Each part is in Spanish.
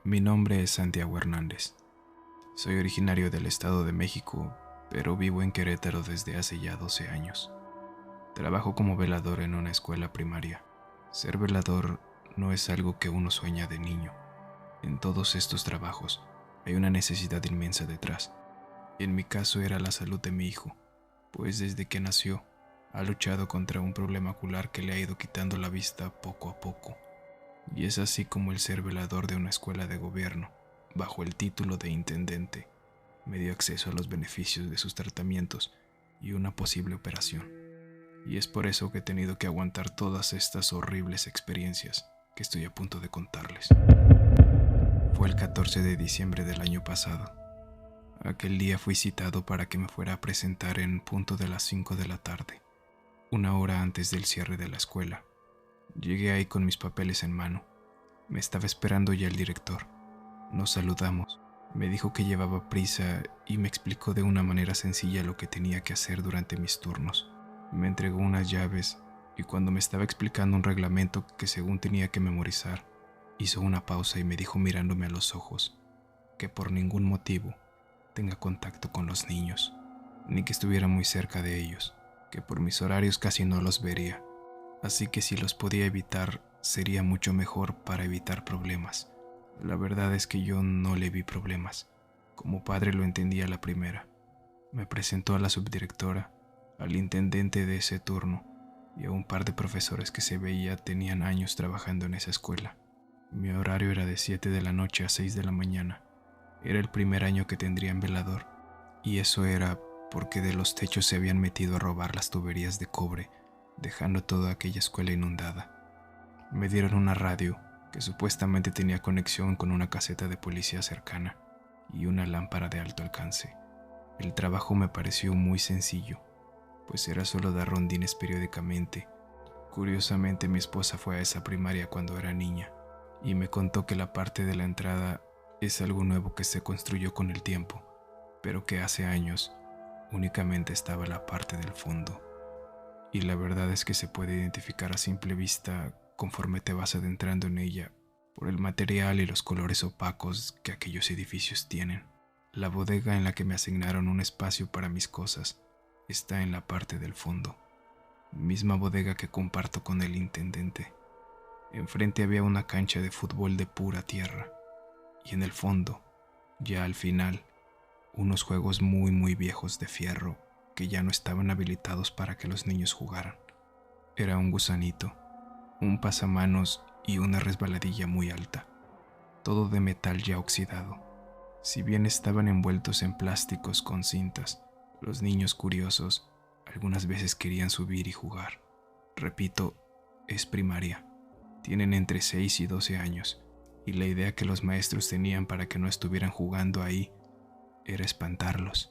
Mi nombre es Santiago Hernández. Soy originario del Estado de México, pero vivo en Querétaro desde hace ya 12 años. Trabajo como velador en una escuela primaria. Ser velador no es algo que uno sueña de niño. En todos estos trabajos hay una necesidad inmensa detrás. En mi caso era la salud de mi hijo, pues desde que nació ha luchado contra un problema ocular que le ha ido quitando la vista poco a poco. Y es así como el ser velador de una escuela de gobierno, bajo el título de intendente, me dio acceso a los beneficios de sus tratamientos y una posible operación. Y es por eso que he tenido que aguantar todas estas horribles experiencias que estoy a punto de contarles. Fue el 14 de diciembre del año pasado. Aquel día fui citado para que me fuera a presentar en punto de las 5 de la tarde, una hora antes del cierre de la escuela. Llegué ahí con mis papeles en mano. Me estaba esperando ya el director. Nos saludamos. Me dijo que llevaba prisa y me explicó de una manera sencilla lo que tenía que hacer durante mis turnos. Me entregó unas llaves y cuando me estaba explicando un reglamento que según tenía que memorizar, hizo una pausa y me dijo mirándome a los ojos que por ningún motivo tenga contacto con los niños, ni que estuviera muy cerca de ellos, que por mis horarios casi no los vería. Así que si los podía evitar, sería mucho mejor para evitar problemas. La verdad es que yo no le vi problemas. Como padre lo entendí a la primera. Me presentó a la subdirectora, al intendente de ese turno y a un par de profesores que se veía tenían años trabajando en esa escuela. Mi horario era de 7 de la noche a 6 de la mañana. Era el primer año que tendría en velador, y eso era porque de los techos se habían metido a robar las tuberías de cobre, dejando toda aquella escuela inundada. Me dieron una radio que supuestamente tenía conexión con una caseta de policía cercana y una lámpara de alto alcance. El trabajo me pareció muy sencillo, pues era solo dar rondines periódicamente. Curiosamente, mi esposa fue a esa primaria cuando era niña y me contó que la parte de la entrada es algo nuevo que se construyó con el tiempo, pero que hace años únicamente estaba la parte del fondo. Y la verdad es que se puede identificar a simple vista conforme te vas adentrando en ella por el material y los colores opacos que aquellos edificios tienen. La bodega en la que me asignaron un espacio para mis cosas está en la parte del fondo, misma bodega que comparto con el intendente. Enfrente había una cancha de fútbol de pura tierra y en el fondo, ya al final, unos juegos muy viejos de fierro que ya no estaban habilitados para que los niños jugaran. Era un gusanito, un pasamanos y una resbaladilla muy alta, todo de metal ya oxidado. Si bien estaban envueltos en plásticos con cintas, los niños curiosos algunas veces querían subir y jugar. Repito, es primaria. Tienen entre 6 y 12 años, y la idea que los maestros tenían para que no estuvieran jugando ahí era espantarlos,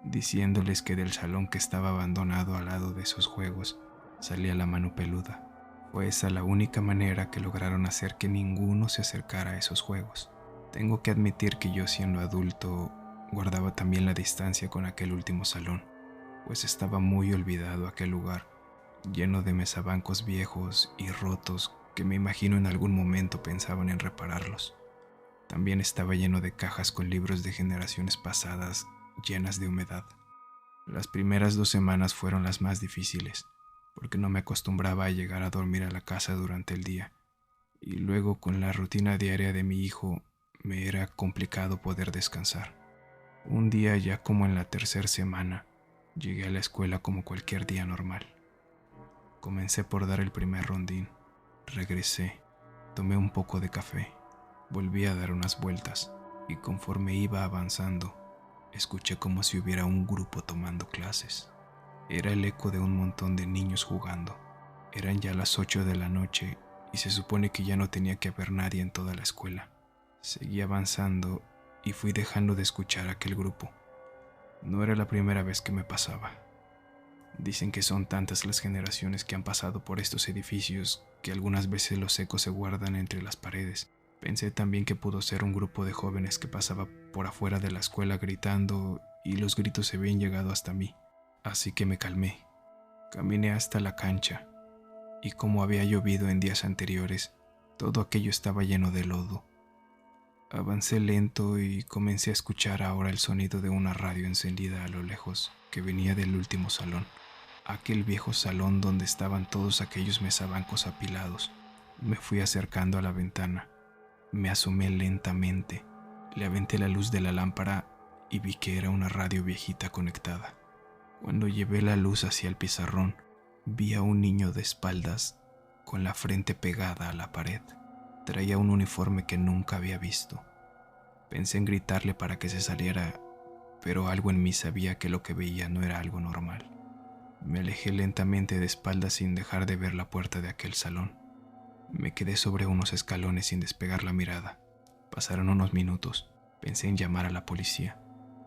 diciéndoles que del salón que estaba abandonado al lado de esos juegos salía la mano peluda. Fue esa la única manera que lograron hacer que ninguno se acercara a esos juegos. Tengo que admitir que yo, siendo adulto, guardaba también la distancia con aquel último salón, pues estaba muy olvidado aquel lugar, lleno de mesabancos viejos y rotos que me imagino en algún momento pensaban en repararlos. También estaba lleno de cajas con libros de generaciones pasadas llenas de humedad. Las primeras 2 semanas fueron las más difíciles, porque no me acostumbraba a llegar a dormir a la casa durante el día, y luego con la rutina diaria de mi hijo me era complicado poder descansar. Un día, ya como en la tercera semana, llegué a la escuela como cualquier día normal. Comencé por dar el primer rondín, regresé, tomé un poco de café, volví a dar unas vueltas y conforme iba avanzando, escuché como si hubiera un grupo tomando clases. Era el eco de un montón de niños jugando. Eran ya las 8 de la noche y se supone que ya no tenía que haber nadie en toda la escuela. Seguí avanzando y fui dejando de escuchar aquel grupo. No era la primera vez que me pasaba. Dicen que son tantas las generaciones que han pasado por estos edificios que algunas veces los ecos se guardan entre las paredes. Pensé también que pudo ser un grupo de jóvenes que pasaba por afuera de la escuela gritando y los gritos se habían llegado hasta mí. Así que me calmé. Caminé hasta la cancha y como había llovido en días anteriores, todo aquello estaba lleno de lodo. Avancé lento y comencé a escuchar ahora el sonido de una radio encendida a lo lejos que venía del último salón, aquel viejo salón donde estaban todos aquellos mesabancos apilados. Me fui acercando a la ventana, me asomé lentamente, le aventé la luz de la lámpara y vi que era una radio viejita conectada. Cuando llevé la luz hacia el pizarrón, vi a un niño de espaldas, con la frente pegada a la pared. Traía un uniforme que nunca había visto. Pensé en gritarle para que se saliera, pero algo en mí sabía que lo que veía no era algo normal. Me alejé lentamente de espaldas sin dejar de ver la puerta de aquel salón. Me quedé sobre unos escalones sin despegar la mirada. Pasaron unos minutos. Pensé en llamar a la policía,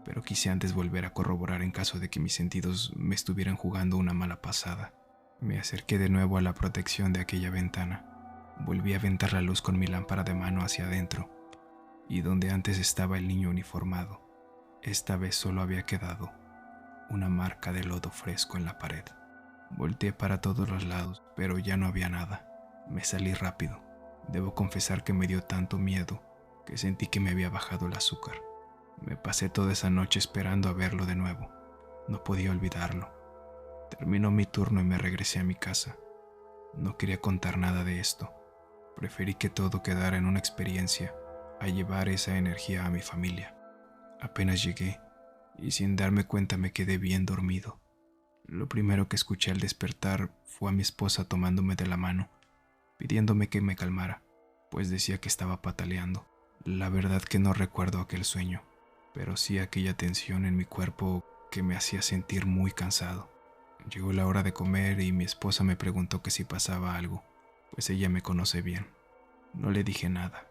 pero quise antes volver a corroborar en caso de que mis sentidos me estuvieran jugando una mala pasada. Me acerqué de nuevo a la protección de aquella ventana. Volví a aventar la luz con mi lámpara de mano hacia adentro, y donde antes estaba el niño uniformado, esta vez solo había quedado una marca de lodo fresco en la pared. Volteé para todos los lados, pero ya no había nada. Me salí rápido. Debo confesar que me dio tanto miedo que sentí que me había bajado el azúcar. Me pasé toda esa noche esperando a verlo de nuevo. No podía olvidarlo. Terminó mi turno y me regresé a mi casa. No quería contar nada de esto. Preferí que todo quedara en una experiencia a llevar esa energía a mi familia. Apenas llegué y sin darme cuenta me quedé bien dormido. Lo primero que escuché al despertar fue a mi esposa tomándome de la mano, pidiéndome que me calmara, pues decía que estaba pataleando. La verdad que no recuerdo aquel sueño, pero sí aquella tensión en mi cuerpo que me hacía sentir muy cansado. Llegó la hora de comer y mi esposa me preguntó que si pasaba algo, pues ella me conoce bien. No le dije nada.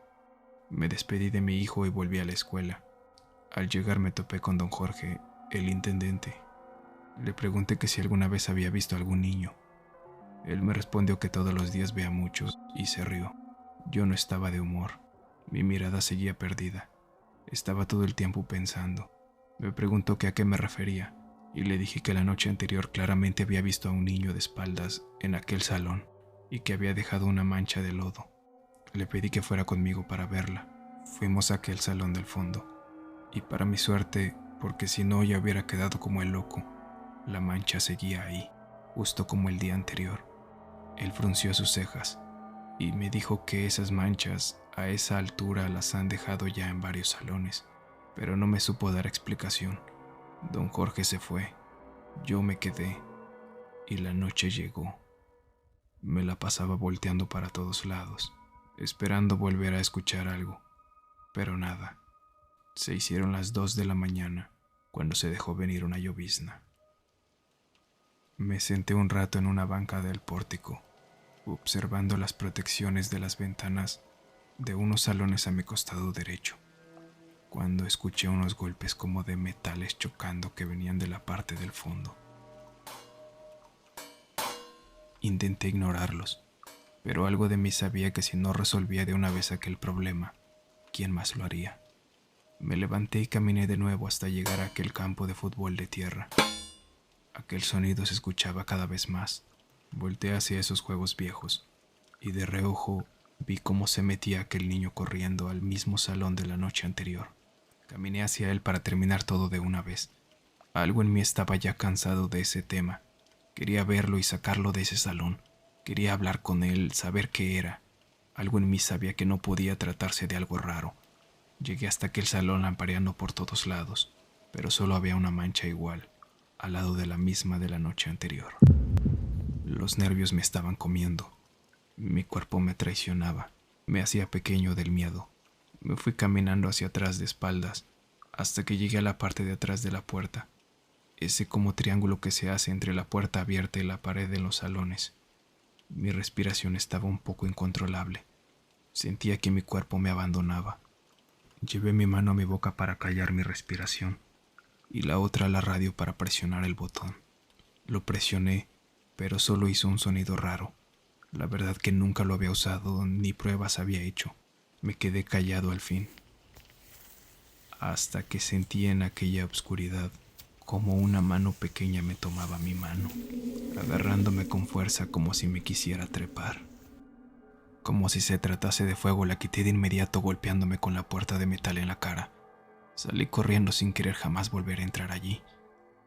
Me despedí de mi hijo y volví a la escuela. Al llegar me topé con don Jorge, el intendente. Le pregunté que si alguna vez había visto algún niño. Él me respondió que todos los días ve a muchos y se rió. Yo no estaba de humor. Mi mirada seguía perdida. Estaba todo el tiempo pensando. Me preguntó que a qué me refería y le dije que la noche anterior claramente había visto a un niño de espaldas en aquel salón y que había dejado una mancha de lodo. Le pedí que fuera conmigo para verla. Fuimos a aquel salón del fondo y para mi suerte, porque si no ya hubiera quedado como el loco, la mancha seguía ahí, justo como el día anterior. Él frunció sus cejas y me dijo que esas manchas a esa altura las han dejado ya en varios salones, pero no me supo dar explicación. Don Jorge se fue, yo me quedé y la noche llegó. Me la pasaba volteando para todos lados, esperando volver a escuchar algo, pero nada. Se hicieron las 2 de la mañana cuando se dejó venir una llovizna. Me senté un rato en una banca del pórtico, observando las protecciones de las ventanas de unos salones a mi costado derecho, cuando escuché unos golpes como de metales chocando que venían de la parte del fondo. Intenté ignorarlos, pero algo de mí sabía que si no resolvía de una vez aquel problema, ¿quién más lo haría? Me levanté y caminé de nuevo hasta llegar a aquel campo de fútbol de tierra. Aquel sonido se escuchaba cada vez más. Volteé hacia esos juegos viejos y de reojo vi cómo se metía aquel niño corriendo al mismo salón de la noche anterior. Caminé hacia él para terminar todo de una vez. Algo en mí estaba ya cansado de ese tema. Quería verlo y sacarlo de ese salón. Quería hablar con él, saber qué era. Algo en mí sabía que no podía tratarse de algo raro. Llegué hasta aquel salón lampareando por todos lados, pero solo había una mancha igual, al lado de la misma de la noche anterior. Los nervios me estaban comiendo. Mi cuerpo me traicionaba, me hacía pequeño del miedo. Me fui caminando hacia atrás de espaldas, hasta que llegué a la parte de atrás de la puerta, ese como triángulo que se hace entre la puerta abierta y la pared de los salones. Mi respiración estaba un poco incontrolable. Sentía que mi cuerpo me abandonaba. Llevé mi mano a mi boca para callar mi respiración y la otra a la radio para presionar el botón. Lo presioné, pero solo hizo un sonido raro. La verdad que nunca lo había usado ni pruebas había hecho. Me quedé callado al fin, hasta que sentí en aquella oscuridad como una mano pequeña me tomaba mi mano, agarrándome con fuerza como si me quisiera trepar. Como si se tratase de fuego, la quité de inmediato golpeándome con la puerta de metal en la cara. Salí corriendo sin querer jamás volver a entrar allí.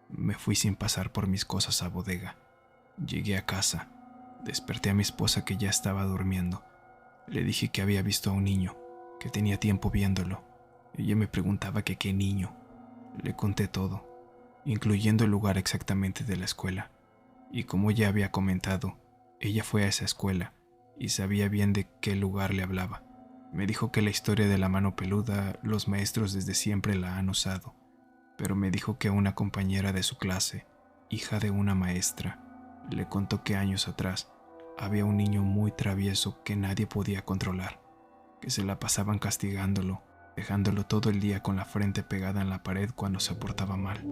Me fui sin pasar por mis cosas a bodega. Llegué a casa. Desperté a mi esposa que ya estaba durmiendo. Le dije que había visto a un niño, que tenía tiempo viéndolo. Ella me preguntaba que qué niño. Le conté todo, incluyendo el lugar exactamente de la escuela. Y como ya había comentado, ella fue a esa escuela y sabía bien de qué lugar le hablaba. Me dijo que la historia de la mano peluda los maestros desde siempre la han usado, pero me dijo que una compañera de su clase, hija de una maestra, le contó que años atrás había un niño muy travieso que nadie podía controlar, que se la pasaban castigándolo, dejándolo todo el día con la frente pegada en la pared cuando se portaba mal.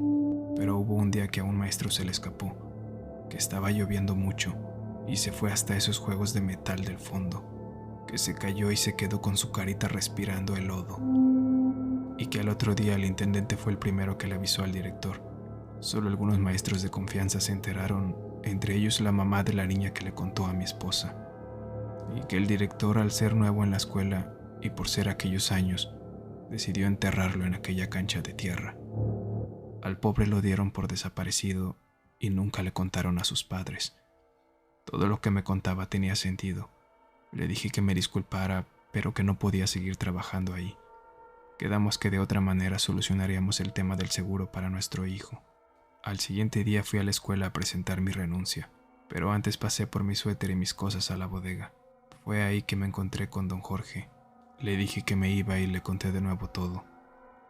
Pero hubo un día que a un maestro se le escapó, que estaba lloviendo mucho, y se fue hasta esos juegos de metal del fondo, que se cayó y se quedó con su carita respirando el lodo, y que al otro día el intendente fue el primero que le avisó al director. Solo algunos maestros de confianza se enteraron, entre ellos la mamá de la niña que le contó a mi esposa, y que el director, al ser nuevo en la escuela y por ser aquellos años, decidió enterrarlo en aquella cancha de tierra. Al pobre lo dieron por desaparecido y nunca le contaron a sus padres. Todo lo que me contaba tenía sentido. Le dije que me disculpara, pero que no podía seguir trabajando ahí. Quedamos que de otra manera solucionaríamos el tema del seguro para nuestro hijo. Al siguiente día fui a la escuela a presentar mi renuncia, pero antes pasé por mi suéter y mis cosas a la bodega. Fue ahí que me encontré con don Jorge. Le dije que me iba y le conté de nuevo todo.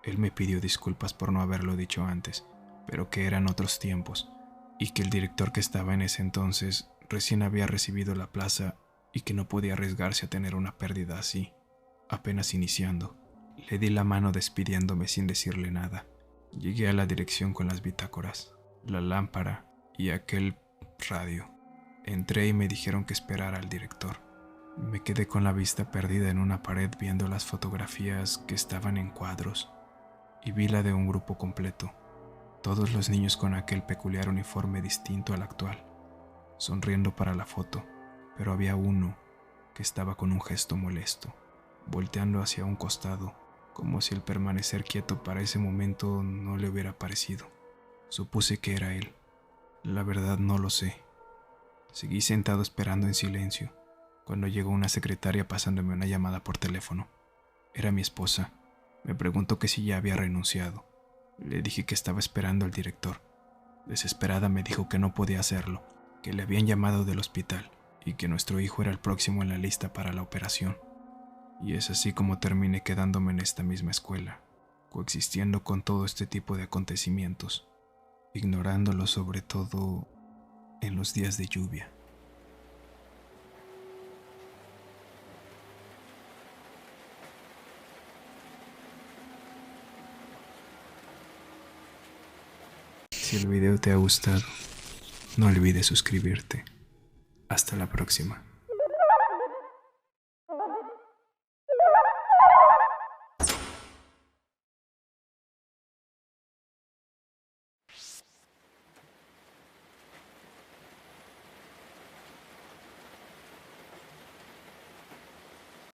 Él me pidió disculpas por no haberlo dicho antes, pero que eran otros tiempos, y que el director que estaba en ese entonces recién había recibido la plaza y que no podía arriesgarse a tener una pérdida así, apenas iniciando. Le di la mano despidiéndome sin decirle nada. Llegué a la dirección con las bitácoras, la lámpara y aquel radio. Entré y me dijeron que esperara al director. Me quedé con la vista perdida en una pared viendo las fotografías que estaban en cuadros y vi la de un grupo completo, todos los niños con aquel peculiar uniforme distinto al actual, sonriendo para la foto, pero había uno que estaba con un gesto molesto, volteando hacia un costado, como si el permanecer quieto para ese momento no le hubiera parecido. Supuse que era él. La verdad no lo sé. Seguí sentado esperando en silencio, cuando llegó una secretaria pasándome una llamada por teléfono. Era mi esposa. Me preguntó que si ya había renunciado. Le dije que estaba esperando al director. Desesperada me dijo que no podía hacerlo, que le habían llamado del hospital y que nuestro hijo era el próximo en la lista para la operación. Y es así como terminé quedándome en esta misma escuela, coexistiendo con todo este tipo de acontecimientos, ignorándolo sobre todo en los días de lluvia. Si el video te ha gustado, no olvides suscribirte. Hasta la próxima.